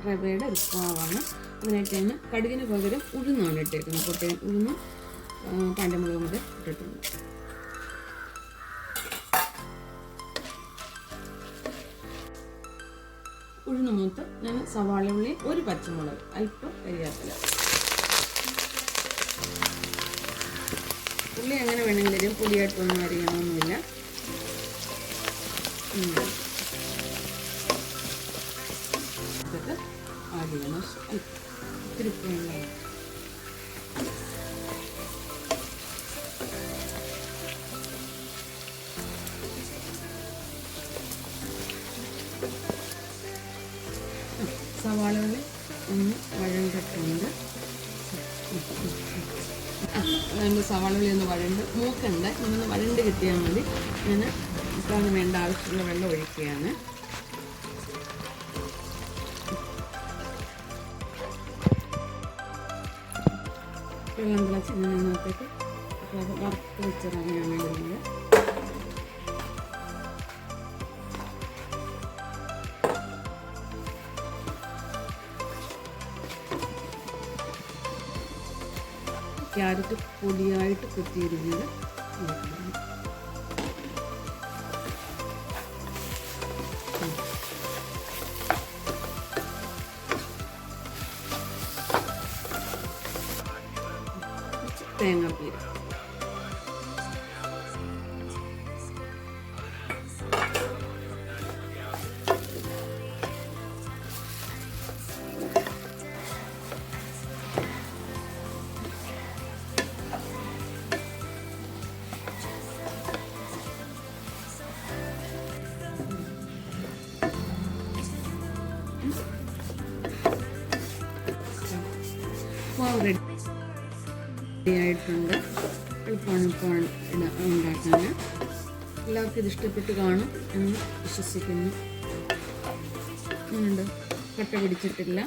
റവയുടെ ഒരു ഉപ്പുമാവാണ്. അതിനായിട്ടാണ് കടുകിന് പകരം ഉഴുന്നാണ് ഇട്ടേക്കുന്നത്. പൊട്ടയും ഉഴുന്നും കാന്റമുളകും കൂടെ ഇട്ടിട്ടുണ്ട്. ഉഴുന്ന് മൂത്ത് ഞാൻ സവാള ഉള്ളി, ഒരു പച്ചമുളക്, അല്പം കരിയാപ്പില. ഉള്ളി എങ്ങനെ വേണമെങ്കിലും പൊടിയായിട്ടൊന്നും അരിയണമൊന്നുമില്ല. ഇതൊക്കെ ആഡ് ചെയ്യണം. ഒത്തിരി വേണം. സവാളകൾ ഒന്ന് വഴണ്ടിട്ടുണ്ട്. സവാളകളി ഒന്ന് വഴണ്ട് മൂക്കണ്ട, ഇങ്ങനെ വഴണ്ട് കിട്ടിയാൽ മതി. ഞാൻ ഇപ്പോഴാണ് വേണ്ട ആവശ്യമുള്ള വെള്ളം ഒഴിക്കുകയാണ്. വെള്ളം തിളച്ച് ഇതിനകത്തേക്ക് വറുത്ത് വെച്ചിറങ്ങിയാണ് ഇടുന്നത്. ക്യാരറ്റ് പൊടിയായിട്ട് കുത്തിയിരുന്നത് തേങ്ങാപ്പീര, റെഡി ആയിട്ടുണ്ട്. എളുപ്പമാണ് ഇപ്പോൾ ഉണ്ടാക്കാൻ. എല്ലാവർക്കും ഇത് ഇഷ്ടപ്പെട്ട് കാണും എന്ന് വിശ്വസിക്കുന്നു. കട്ട പിടിച്ചിട്ടില്ല.